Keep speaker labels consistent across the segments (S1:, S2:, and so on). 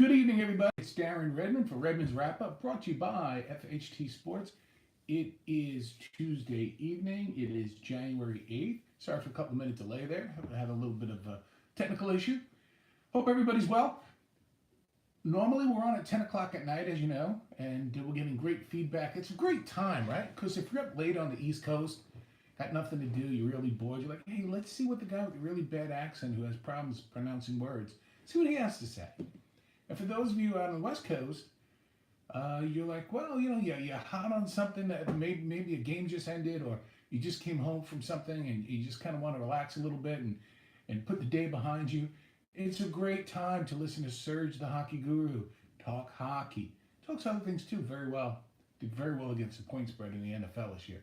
S1: Good evening, everybody. It's Darren Redmond for Redmond's Wrap Up, brought to you by FHT Sports. It is Tuesday evening. It is January 8th. Sorry for a couple minute delay there. I had a little bit of a technical issue. Hope everybody's well. Normally, we're on at 10 o'clock at night, as you know, and we're getting great feedback. It's a great time, right? Because if you're up late on the East Coast, got nothing to do, you're really bored, you're like, hey, let's see what the guy with the really bad accent who has problems pronouncing words, see what he has to say. And for those of you out on the West Coast, you're like, well, you're hot on something that maybe a game just ended, or you just came home from something and you just kind of want to relax a little bit and put the day behind you. It's a great time to listen to Serge, the hockey guru, talk hockey. Talks other things too very well. Did very well against the point spread in the NFL this year.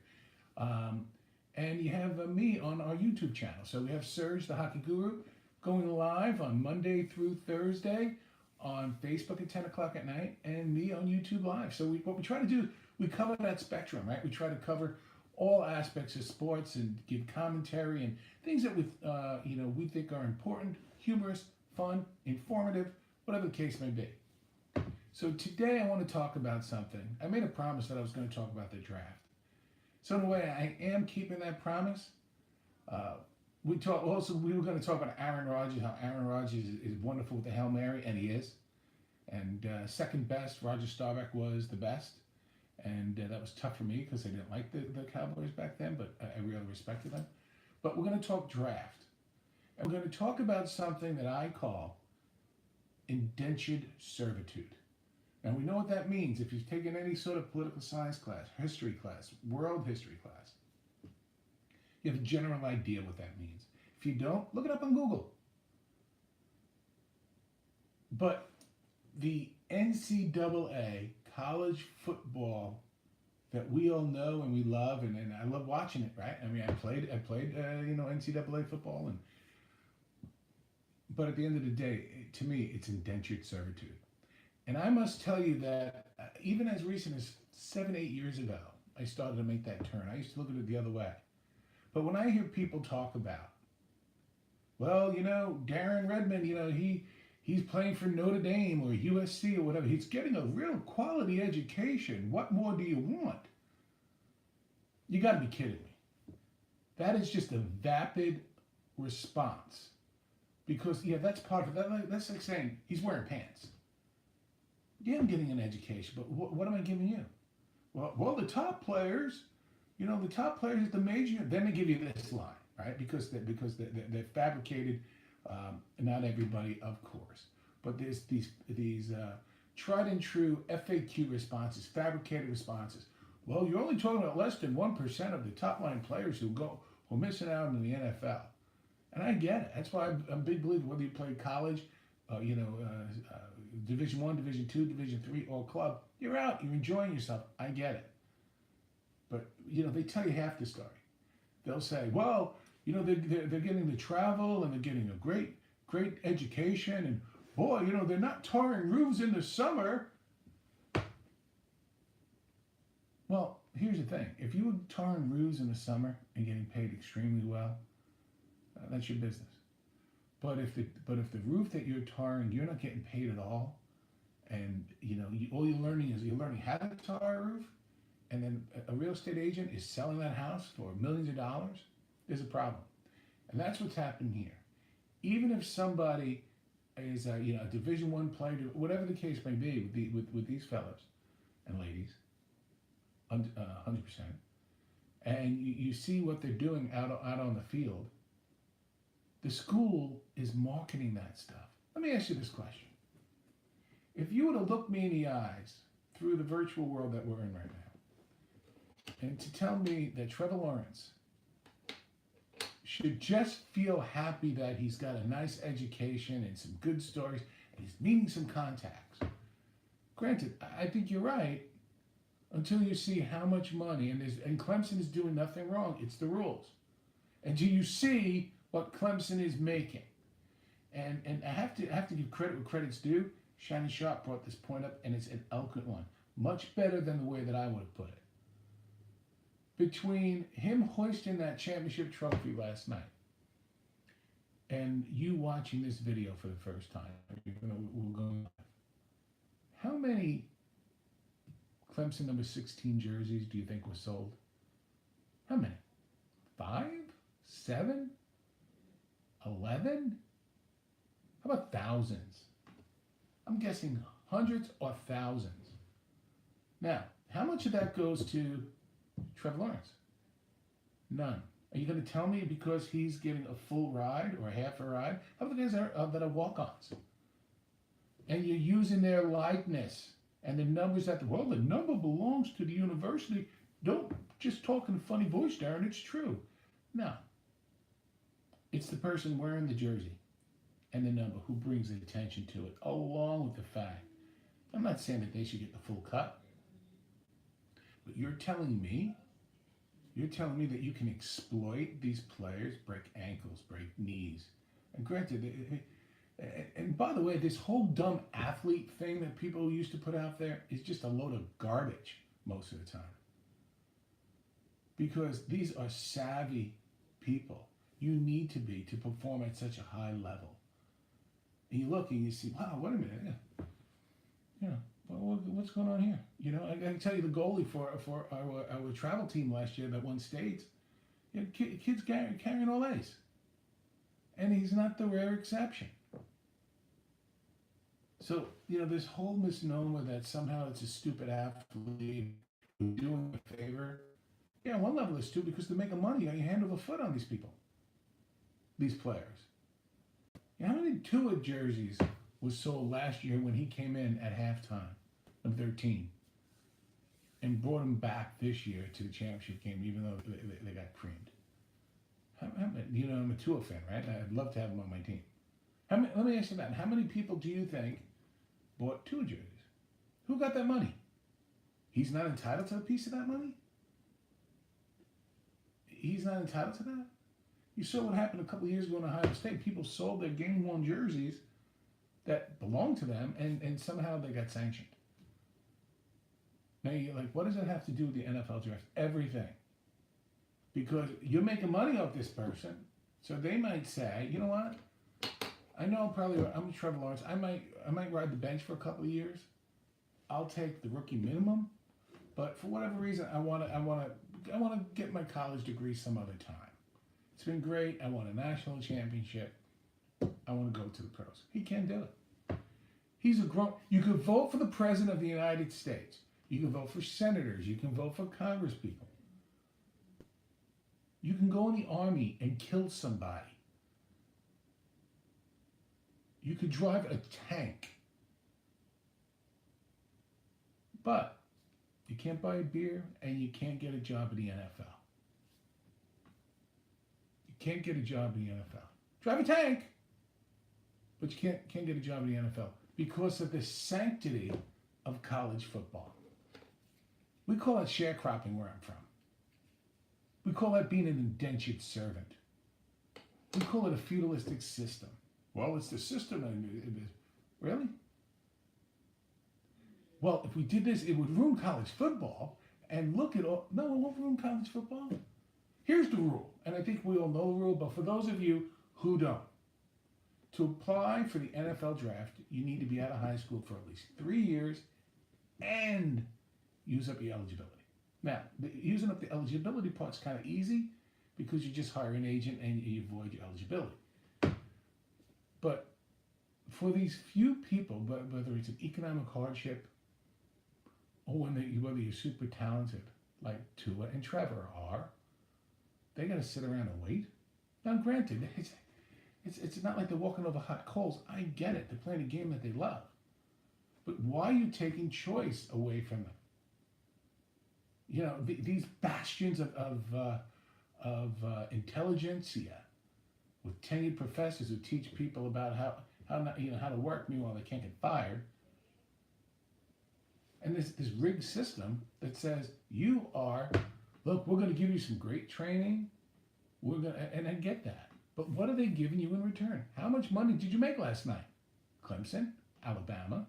S1: And you have me on our YouTube channel. So we have Serge, the hockey guru, going live on Monday through Thursday on Facebook at 10 o'clock at night, and me on YouTube Live. So what we try to do, we cover that spectrum, right? We try to cover all aspects of sports and give commentary and things that we think are important, humorous, fun, informative, whatever the case may be. So today I want to talk about something. I made a promise that I was going to talk about the draft. So in a way, I am keeping that promise. We were going to talk about Aaron Rodgers, how Aaron Rodgers is wonderful with the Hail Mary, and he is. And second best, Roger Staubach was the best. And that was tough for me because I didn't like the Cowboys back then, but I really respected them. But we're going to talk draft. And we're going to talk about something that I call indentured servitude. Now, we know what that means. If you've taken any sort of political science class, history class, world history class, you have a general idea what that means. If you don't, look it up on Google. But the NCAA college football that we all know and we love, and I love watching it, right? I mean, I played NCAA football, but at the end of the day, to me, it's indentured servitude. And I must tell you that even as recent as 7-8 years ago, I started to make that turn. I used to look at it the other way. But when I hear people talk about, well, Darren Redmond, he's playing for Notre Dame or USC or whatever. He's getting a real quality education. What more do you want? You got to be kidding me. That is just a vapid response. Because, that's part of that. That's like saying he's wearing pants. Yeah, I'm getting an education, but what am I giving you? Well, the top players, the top players at the major, then they give you this line, right? Because they're fabricated. Not everybody, of course, but there's these tried and true FAQ responses, fabricated responses. Well, you're only talking about less than 1% of the top line players who are missing out in the NFL, and I get it. That's why I'm a big believer whether you play college, Division I, Division II, Division III, or club, you're out. You're enjoying yourself. I get it. But, they tell you half the story. They'll say, well, they're getting the travel and they're getting a great education. And, boy, they're not tarring roofs in the summer. Well, here's the thing. If you were tarring roofs in the summer and getting paid extremely well, that's your business. But if the roof that you're tarring, you're not getting paid at all, and all you're learning how to tar a roof, and then a real estate agent is selling that house for millions of dollars, there's a problem. And that's what's happening here. Even if somebody is a Division I player, whatever the case may be with these fellas and ladies, 100%, and you see what they're doing out on the field. The school is marketing that stuff. Let me ask you this question. If you were to look me in the eyes through the virtual world that we're in right now, and to tell me that Trevor Lawrence should just feel happy that he's got a nice education and some good stories, and he's meeting some contacts. Granted, I think you're right, until you see how much money, and Clemson is doing nothing wrong. It's the rules. And do you see what Clemson is making? And I have to give credit where credit's due. Shannon Sharp brought this point up, and it's an eloquent one. Much better than the way that I would have put it. Between him hoisting that championship trophy last night and you watching this video for the first time, we'll go live, How many Clemson number 16 jerseys do you think were sold? How many? 5? 7? 11? How about thousands? I'm guessing hundreds or thousands. Now, how much of that goes to Trevor Lawrence? None. Are you going to tell me because he's getting a full ride or half a ride? How about the guys that are walk-ons? And you're using their likeness and the numbers the number belongs to the university. Don't just talk in a funny voice, Darren. It's true. No. It's the person wearing the jersey and the number who brings the attention to it, along with the fact. I'm not saying that they should get the full cut, but you're telling me that you can exploit these players, break ankles, break knees. And granted, and by the way, this whole dumb athlete thing that people used to put out there is just a load of garbage most of the time. Because these are savvy people. You need to be to perform at such a high level. And you look and you see, wow, wait a minute. Yeah, what's going on here? You know, I can tell you the goalie for our travel team last year that won states, you know, kids carrying all A's. And he's not the rare exception. So, you know, this whole misnomer that somehow it's a stupid athlete doing a favor. Yeah, on one level it's stupid because they're making money. You hand over foot on these people, these players. You know, how many Tua jerseys was sold last year when he came in at halftime of 13 and brought him back this year to the championship game, even though they got creamed? You know, I'm a Tua fan, right? I'd love to have him on my team. Let me ask you that. How many people do you think bought Tua jerseys? Who got that money? He's not entitled to a piece of that money? He's not entitled to that? You saw what happened a couple of years ago in Ohio State. People sold their game-worn jerseys that belonged to them, and somehow they got sanctioned. Now you're like, what does that have to do with the NFL draft? Everything. Because you're making money off this person, so they might say, you know what? I know I'm Trevor Lawrence. I might ride the bench for a couple of years. I'll take the rookie minimum, but for whatever reason, I want to get my college degree some other time. It's been great. I want a national championship. I want to go to the pros. He can do it. He's a grown. You can vote for the president of the United States. You can vote for senators. You can vote for congresspeople. You can go in the army and kill somebody. You could drive a tank. But you can't buy a beer and you can't get a job in the NFL. You can't get a job in the NFL. Drive a tank, but you can't get a job in the NFL because of the sanctity of college football. We call it sharecropping where I'm from. We call that being an indentured servant. We call it a feudalistic system. Well, it's the system. Really? Well, if we did this, it would ruin college football. And look at all. No, it won't ruin college football. Here's the rule. And I think we all know the rule, but for those of you who don't, to apply for the NFL draft, you need to be out of high school for at least 3 years and use up your eligibility. Now, using up the eligibility part's kind of easy because you just hire an agent and you avoid your eligibility. But for these few people, whether it's an economic hardship or whether you're super talented, like Tua and Trevor are, they got to sit around and wait. Now, granted, it's not like they're walking over hot coals. I get it. They're playing a game that they love. But why are you taking choice away from them? You know, these bastions of intelligentsia with tenured professors who teach people about how to work, meanwhile they can't get fired. And this rigged system that says we're going to give you some great training. And I get that. But what are they giving you in return? How much money did you make last night? Clemson, Alabama.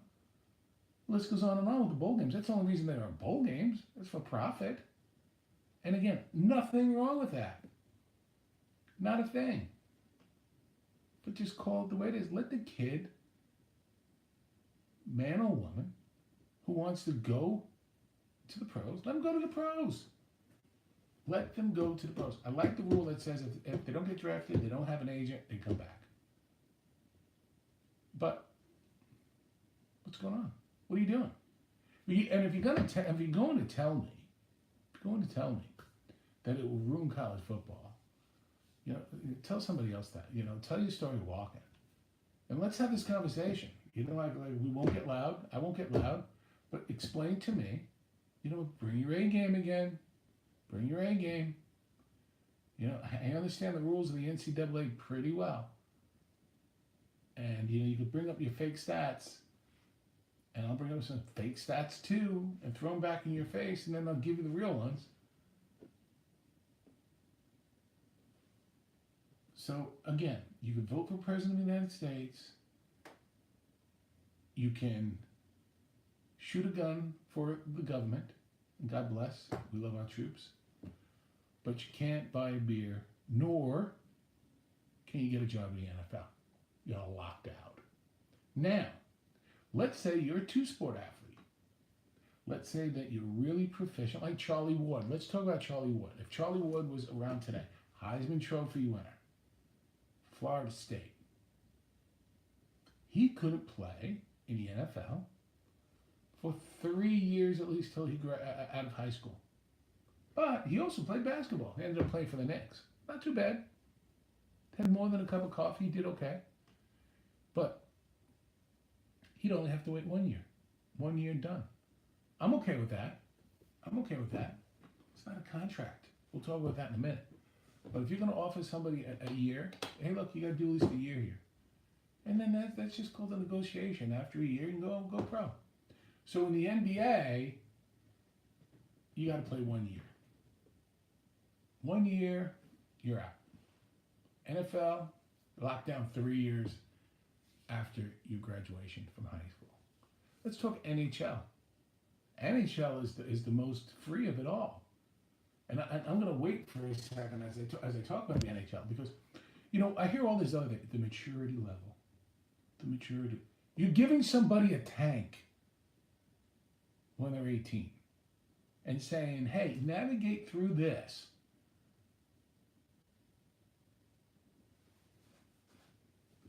S1: The list goes on and on with the bowl games. That's the only reason there are bowl games. It's for profit. And again, nothing wrong with that. Not a thing. But just call it the way it is. Let the kid, man or woman, who wants to go to the pros, let them go to the pros. Let them go to the pros. I like the rule that says if they don't get drafted, they don't have an agent, they come back. But what's going on? What are you doing? And if you're going to tell me that it will ruin college football, tell somebody else that. Tell your story walking, and let's have this conversation. Like we won't get loud. I won't get loud, but explain to me. Bring your A game again. Bring your A game. I understand the rules of the NCAA pretty well. And, you could bring up your fake stats, and I'll bring up some fake stats too, and throw them back in your face, and then I'll give you the real ones. So, again, you can vote for President of the United States. You can shoot a gun for the government, and God bless, we love our troops. But you can't buy a beer, nor can you get a job in the NFL. You're locked out. Now, let's say you're a two-sport athlete. Let's say that you're really proficient, like Charlie Ward. Let's talk about Charlie Ward. If Charlie Ward was around today, Heisman Trophy winner, Florida State, he couldn't play in the NFL for 3 years at least till he got out of high school. But he also played basketball. He ended up playing for the Knicks. Not too bad. Had more than a cup of coffee. He did okay. But he'd only have to wait 1 year. 1 year done. I'm okay with that. It's not a contract. We'll talk about that in a minute. But if you're going to offer somebody a year, hey, look, you got to do at least a year here. And then that's just called a negotiation. After a year, you can go pro. So in the NBA, you got to play 1 year. 1 year, you're out. NFL, locked down 3 years after your graduation from high school. Let's talk NHL. NHL is the most free of it all. And I'm going to wait for a second as I talk about the NHL because, I hear all this other thing, the maturity level. The maturity. You're giving somebody a tank when they're 18 and saying, hey, navigate through this.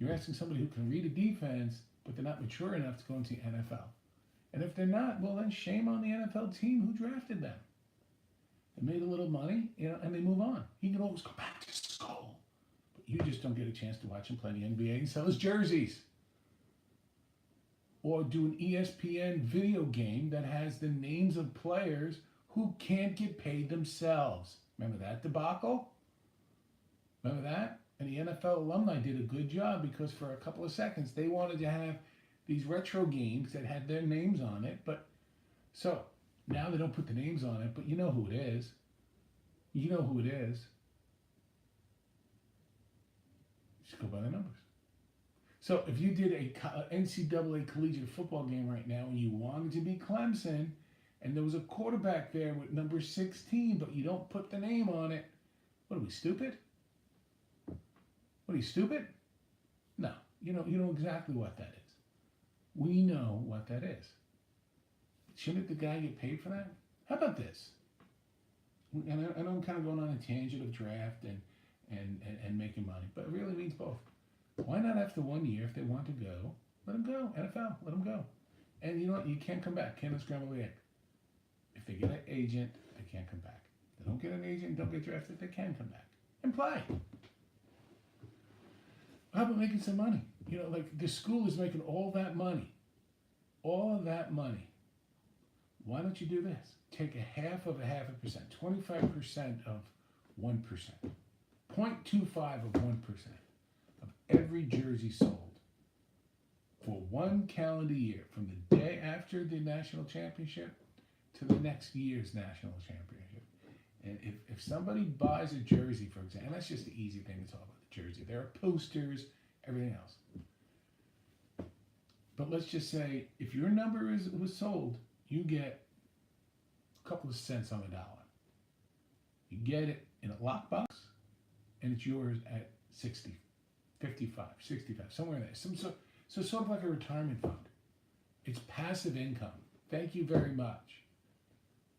S1: You're asking somebody who can read a defense, but they're not mature enough to go into the NFL. And if they're not, well, then shame on the NFL team who drafted them. They made a little money, and they move on. He can always go back to school. But you just don't get a chance to watch him play the NBA and sell his jerseys. Or do an ESPN video game that has the names of players who can't get paid themselves. Remember that debacle? Remember that? And the NFL alumni did a good job because for a couple of seconds they wanted to have these retro games that had their names on it. But so now they don't put the names on it, but you know who it is. Just go by the numbers. So if you did a NCAA collegiate football game right now and you wanted to be Clemson and there was a quarterback there with number 16, but you don't put the name on it, what are we, stupid? What are you, stupid? No, you know exactly what that is. We know what that is. Shouldn't the guy get paid for that? How about this? And I know I'm kind of going on a tangent of draft and making money, but it really means both. Why not after 1 year, if they want to go, let them go. NFL, let them go. And you know what? You can't come back. Can't unscramble the egg. If they get an agent, they can't come back. If they don't get an agent, don't get drafted, they can come back and play. How about making some money? Like the school is making all that money. All of that money. Why don't you do this? Take a half of 0.5%, 25% of 1%, 0.25 of 1% of every jersey sold for one calendar year, from the day after the national championship to the next year's national championship. And if somebody buys a jersey, for example, and that's just the easy thing to talk about, the jersey. There are posters, everything else. But let's just say, if your number was sold, you get a couple of cents on the dollar. You get it in a lockbox, and it's yours at 60, 55, 65, somewhere in there. So sort of like a retirement fund. It's passive income Thank you very much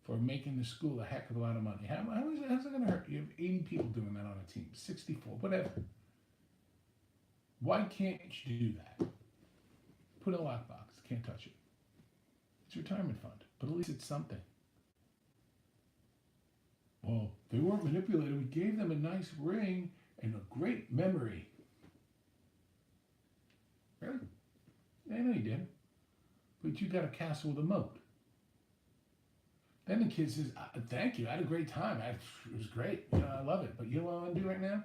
S1: for making the school a heck of a lot of money. How's it going to hurt? You have 80 people doing that on a team, 64, whatever. Why can't you do that? Put in a lockbox. Can't touch it. It's a retirement fund, but at least it's something. Well, they weren't manipulated. We gave them a nice ring and a great memory. Really? I know you did. But you got a castle with a moat. Then the kid says, thank you, I had a great time. It was great. I love it. But you know what I want to do right now?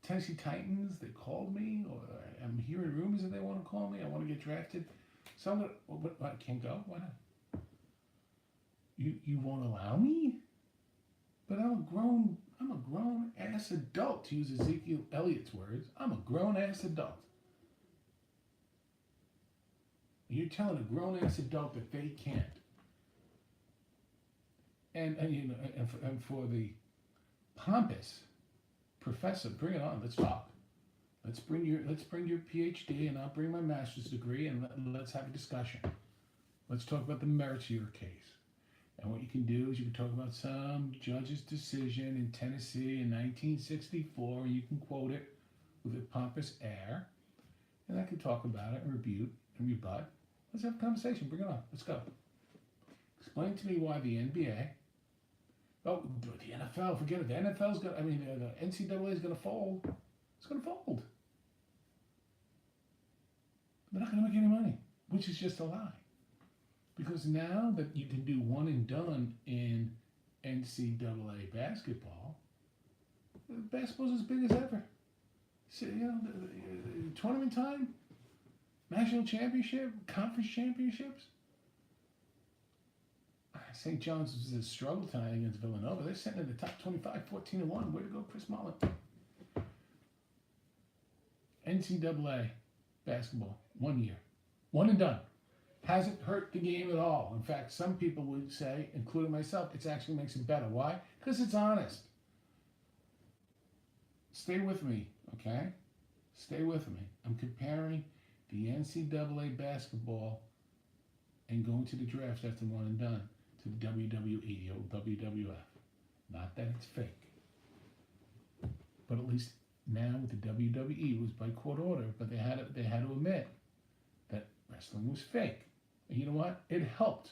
S1: Tennessee Titans, they called me, or I'm hearing rumors that they want to call me. I want to get drafted. So I'm going to, I can't go? Why not? You won't allow me? But I'm a grown ass adult, to use Ezekiel Elliott's words. I'm a grown ass adult. You're telling a grown ass adult that they can't. And for the pompous professor, bring it on. Let's talk. Let's bring your PhD, and I'll bring my master's degree, and let's have a discussion. Let's talk about the merits of your case. And what you can do is you can talk about some judge's decision in Tennessee in 1964. You can quote it with a pompous air, and I can talk about it and rebut. Let's have a conversation. Bring it on. Let's go. Explain to me why the NBA. Oh, the NFL. Forget it. The NFL's going. The NCAA is going to fold. It's going to fold. They're not going to make any money, which is just a lie. Because now that you can do one and done in NCAA basketball, basketball's as big as ever. So, the tournament time, national championship, conference championships. St. John's was a struggle tonight against Villanova. They're sitting in the top 25, 14-1. Way to go, Chris Mullin. NCAA basketball, 1 year. One and done. Hasn't hurt the game at all. In fact, some people would say, including myself, it actually makes it better. Why? Because it's honest. Stay with me, okay? Stay with me. I'm comparing the NCAA basketball and going to the draft after one and done to the WWE or WWF. Not that it's fake. But at least now with the WWE, it was by court order, but they had to admit that wrestling was fake. And you know what? It helped.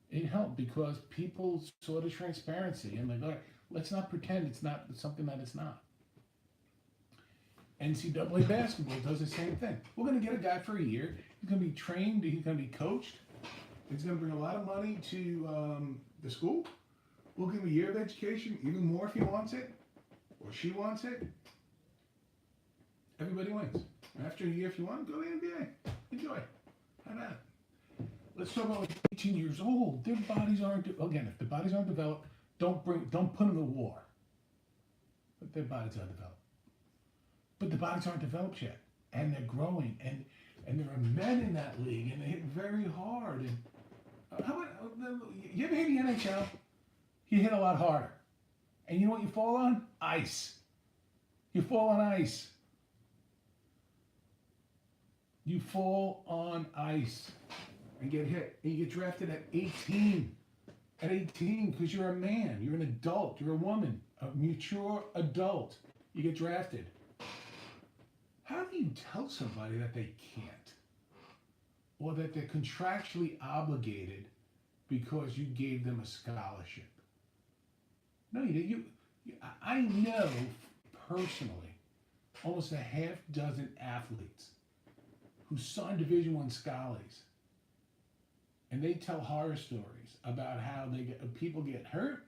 S1: It helped because people saw the transparency and all right, let's not pretend it's not something that it's not. NCAA basketball does the same thing. We're going to get a guy for a year. He's going to be trained. He's going to be coached. It's going to bring a lot of money to the school. We'll give him a year of education, even more if he wants it or she wants it. Everybody wins. After a year, if you want, go to the NBA. Enjoy. How about it? Let's talk about 18 years old. Their bodies aren't, again, if the bodies aren't developed, don't put them to war. But their bodies are developed. But the bodies aren't developed yet. And they're growing. And there are men in that league, and they hit very hard. And how about, you ever hit the NHL? You hit a lot harder. And you know what you fall on? Ice. You fall on ice. You fall on ice and get hit. And you get drafted at 18. At 18, because you're a man. You're an adult. You're a woman. A mature adult. You get drafted. How do you tell somebody that they can't? Or that they're contractually obligated because you gave them a scholarship? No, you didn't. I know personally almost a half dozen athletes who signed Division I scholars, and they tell horror stories about how people get hurt.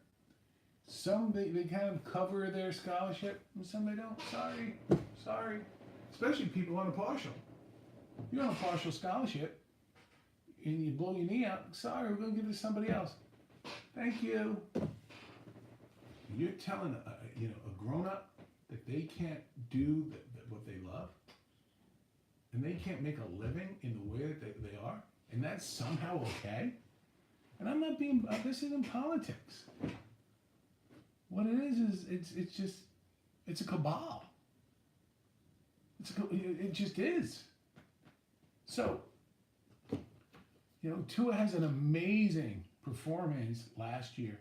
S1: Some they kind of cover their scholarship, and some they don't. Sorry. Especially people on a partial. You're on a partial scholarship, and you blow your knee out. Sorry, we're going to give it to somebody else. Thank you. You're telling a grown-up that they can't do what they love, and they can't make a living in the way that they are, and that's somehow okay? And I'm not being, this isn't politics. What it is it's a cabal. It just is. So, Tua has an amazing performance last year.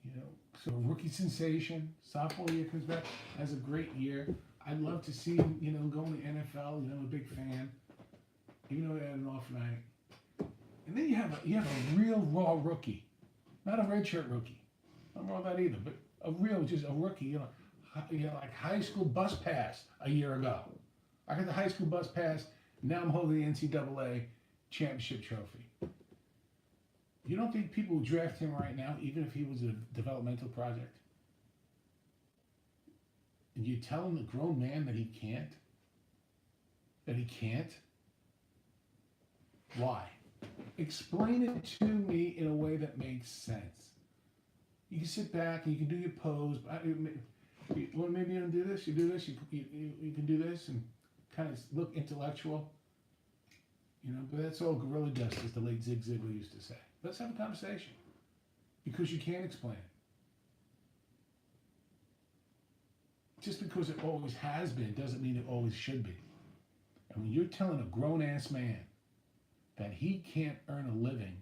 S1: You know, so rookie sensation, sophomore year comes back, has a great year. I'd love to see him, go in the NFL. I'm a big fan, even though he had an off night. And then you have a real raw rookie, not a redshirt rookie. I'm not that either, but just a rookie. Like high school bus pass a year ago. I got the high school bus pass. Now I'm holding the NCAA championship trophy. You don't think people would draft him right now, even if he was a developmental project? And you tell him, the grown man, that he can't? That he can't? Why? Explain it to me in a way that makes sense. You can sit back and you can do your pose. Well, maybe you don't do this. You do this. You can do this and kind of look intellectual. But that's all gorilla dust, as the late Zig Ziglar used to say. Let's have a conversation, because you can't explain it. Just because it always has been doesn't mean it always should be. And when you're telling a grown-ass man that he can't earn a living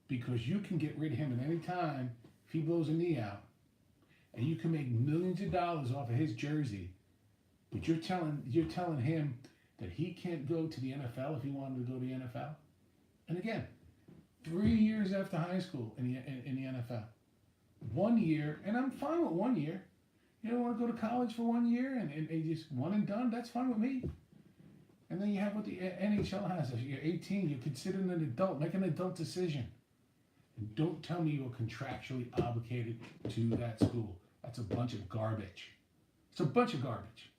S1: because you can get rid of him at any time if he blows a knee out, and you can make millions of dollars off of his jersey, but you're telling him that he can't go to the NFL if he wanted to go to the NFL? And again, 3 years after high school in the NFL. 1 year, and I'm fine with 1 year. You don't want to go to college for 1 year and just one and done, that's fine with me. And then you have what the NHL has. If you're 18, you're considered an adult. Make an adult decision. And don't tell me you're contractually obligated to that school. That's a bunch of garbage. It's a bunch of garbage.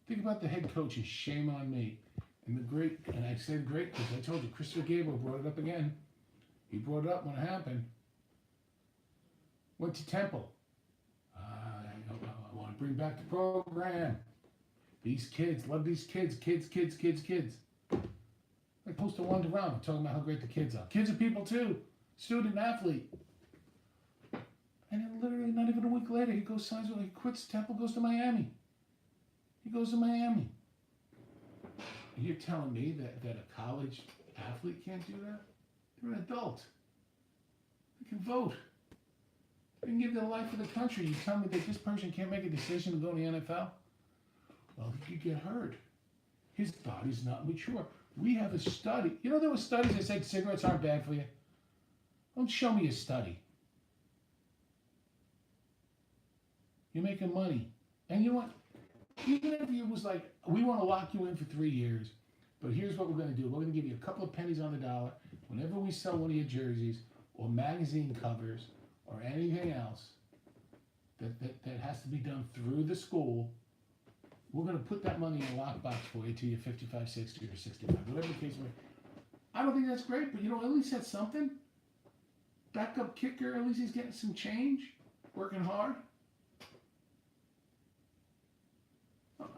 S1: Think about the head coach, and shame on me. And I said great because I told you, Christopher Gable brought it up again. He brought it up when it happened. Went to Temple. I want to bring back the program. These kids, love these kids. I post a one around talking about how great the kids are. Kids are people too. Student athlete. And then literally not even a week later, he quits Temple, goes to Miami. He goes to Miami. You're telling me that a college athlete can't do that? They're an adult. They can vote. They can give their life for the country. You tell me that this person can't make a decision to go to the NFL? Well, he could get hurt. His body's not mature. We have a study. There were studies that said cigarettes aren't bad for you. Don't show me a study. You're making money. And you know what? Even if it was like, we want to lock you in for 3 years, but here's what we're going to do. We're going to give you a couple of pennies on the dollar whenever we sell one of your jerseys or magazine covers or anything else that has to be done through the school. We're going to put that money in a lockbox for you till you're 55, 60, or 65, whatever the case may be. I don't think that's great, but at least that's something. Backup kicker, at least he's getting some change, working hard.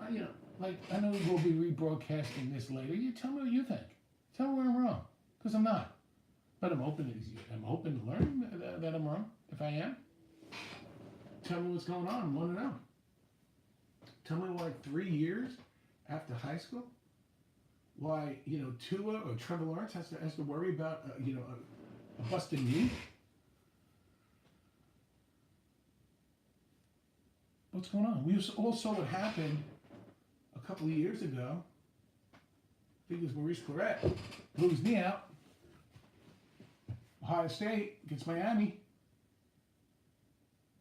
S1: I know we'll be rebroadcasting this later. You tell me what you think. Tell me where I'm wrong, because I'm not. But I'm open to learn that I'm wrong, if I am. Tell me what's going on. I want to know. Tell me why 3 years after high school, why Tua or Trevor Lawrence has to worry about a busted knee. What's going on? We all saw what happened a couple of years ago. I think it was Maurice Claret blew his knee out. Ohio State against Miami.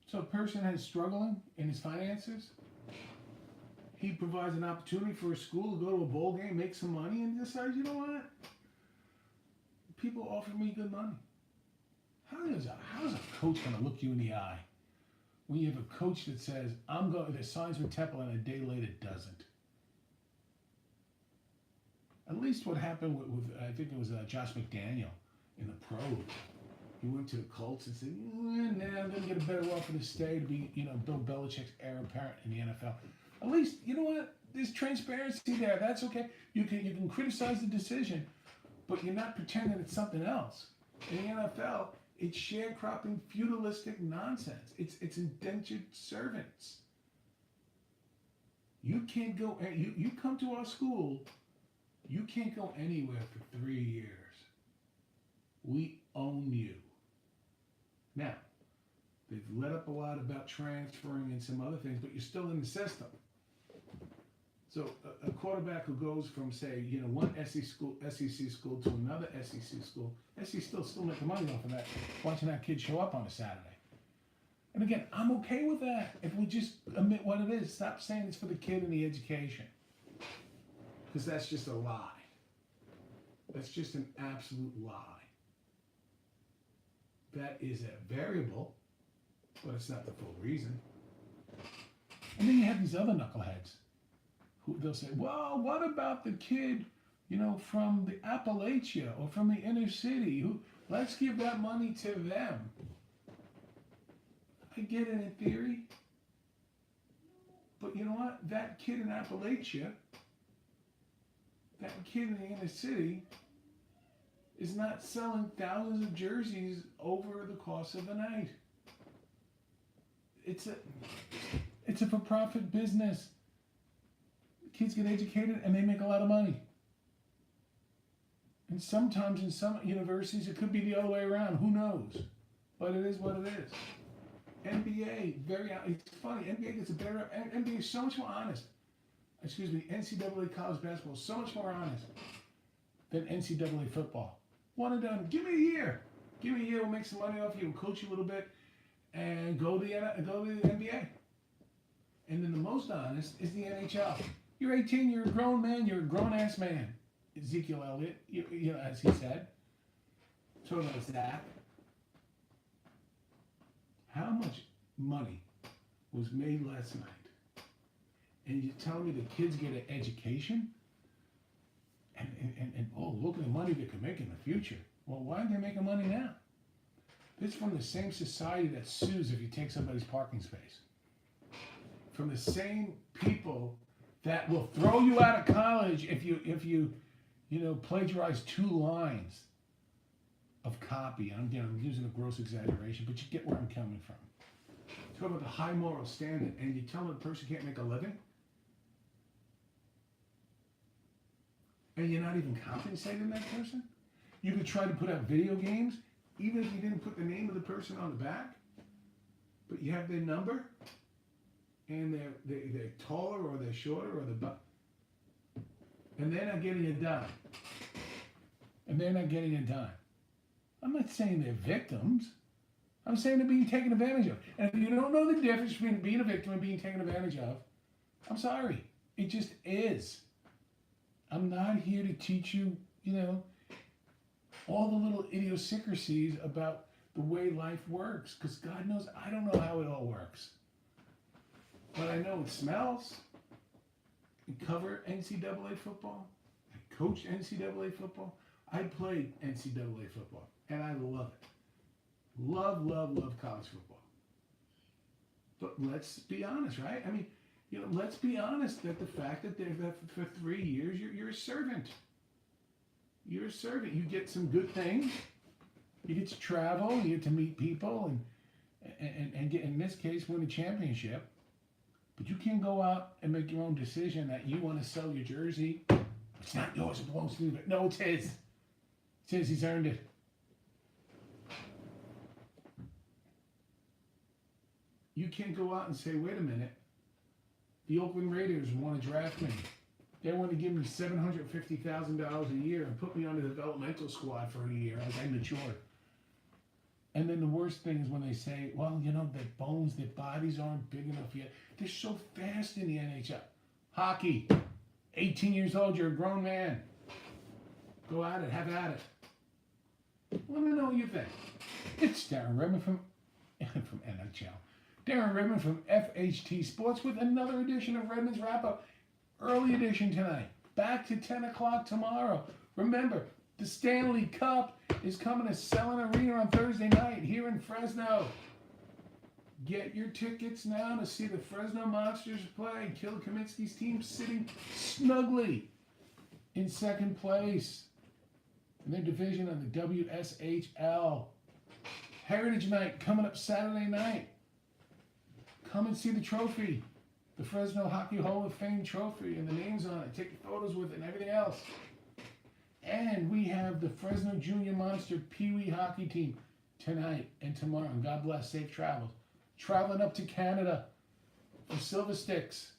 S1: So a person is struggling in his finances. He provides an opportunity for a school to go to a bowl game, make some money, and decides, you know what? People offer me good money. How is a coach going to look you in the eye when you have a coach that says, that signs with Temple and a day later doesn't? At least what happened with I think it was Josh McDaniel in the pros. He went to the Colts and said, I'm going to get a better offer to stay to be, Bill Belichick's heir apparent in the NFL. At least, you know what? There's transparency there. That's okay. You can criticize the decision, but you're not pretending it's something else. In the NFL, it's sharecropping, feudalistic nonsense. It's indentured servants. You can't go. You come to our school You can't go anywhere for 3 years. We own you. Now, they've let up a lot about transferring and some other things, but you're still in the system. So a quarterback who goes from, say, one SEC school to another SEC school, SEC still making money off of that, watching that kid show up on a Saturday. And again, I'm okay with that if we just admit what it is. Stop saying it's for the kid and the education. Because that's just a lie. That's just an absolute lie. That is a variable, but it's not the full reason. And then you have these other knuckleheads who they'll say, well, what about the kid, from the Appalachia or from the inner city? Let's give that money to them. I get it in theory. But you know what? That kid in Appalachia, that kid in the inner city, is not selling thousands of jerseys over the course of a night. It's a for-profit business. Kids get educated and they make a lot of money. And sometimes in some universities it could be the other way around. Who knows? But it is what it is. NBA, it's funny. NBA gets a better. NBA is so much more honest. NCAA college basketball is so much more honest than NCAA football. One and done. Give me a year. We'll make some money off you. We'll coach you a little bit, and go to the NBA. And then the most honest is the NHL. You're 18. You're a grown man. You're a grown-ass man. Ezekiel Elliott, as he said. So there's that. How much money was made last night? And you're telling me the kids get an education? And look at the money they can make in the future. Well, why aren't they making money now? It's from the same society that sues if you take somebody's parking space. From the same people that will throw you out of college if you plagiarize 2 lines of copy. I'm using a gross exaggeration, but you get where I'm coming from. Talk about the high moral standard, and you tell a person can't make a living? And you're not even compensating that person? You could try to put out video games, even if you didn't put the name of the person on the back, but you have their number, and they're taller or they're shorter or and they're not getting a dime. I'm not saying they're victims. I'm saying they're being taken advantage of. And if you don't know the difference between being a victim and being taken advantage of, I'm sorry. It just is. I'm not here to teach you, all the little idiosyncrasies about the way life works. Because God knows I don't know how it all works. But I know it smells. I cover NCAA football. I coached NCAA football. I played NCAA football. And I love it. Love college football. But let's be honest, right? I mean, let's be honest that the fact that for 3 years, you're a servant. You're a servant. You get some good things. You get to travel. You get to meet people and get, in this case, win a championship. But you can't go out and make your own decision that you want to sell your jersey. It's not yours. It belongs to you. No, it's his. It's his. He's earned it. You can't go out and say, wait a minute, the Oakland Raiders want to draft me. They want to give me $750,000 a year and put me on the developmental squad for a year as I mature. And then the worst thing is when they say, well, their bones, their bodies aren't big enough yet. They're so fast in the NHL. Hockey, 18 years old, you're a grown man. Go at it, have at it. Let me know what you think. It's Darren Redmond from NHL. Darren Redmond from FHT Sports with another edition of Redmond's Wrap-Up. Early edition tonight. Back to 10 o'clock tomorrow. Remember, the Stanley Cup is coming to Selland Arena on Thursday night here in Fresno. Get your tickets now to see the Fresno Monsters play. Kill Kaminsky's team sitting snugly in second place in their division of the WSHL. Heritage Night coming up Saturday night. Come and see the trophy. The Fresno Hockey Hall of Fame trophy and the names on it. Take your photos with it and everything else. And we have the Fresno Junior Monster Pee Wee hockey team tonight and tomorrow. And God bless, safe travels. Traveling up to Canada for Silver Sticks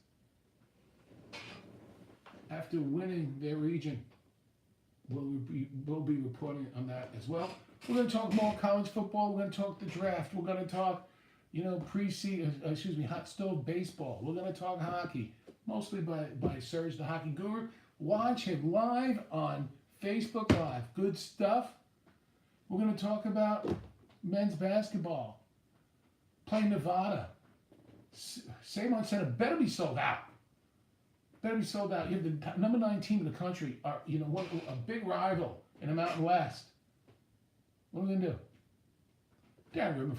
S1: after winning their region. We'll be reporting on that as well. We're going to talk more college football. We're going to talk the draft. We're going to talk, hot stove baseball. We're going to talk hockey, mostly by Serge, the hockey guru. Watch him live on Facebook Live. Good stuff. We're going to talk about men's basketball. Play Nevada. Same on center. Better be sold out. Better be sold out. You have the number 9 team in the country. A big rival in the Mountain West. What are we going to do? Darren Redmond.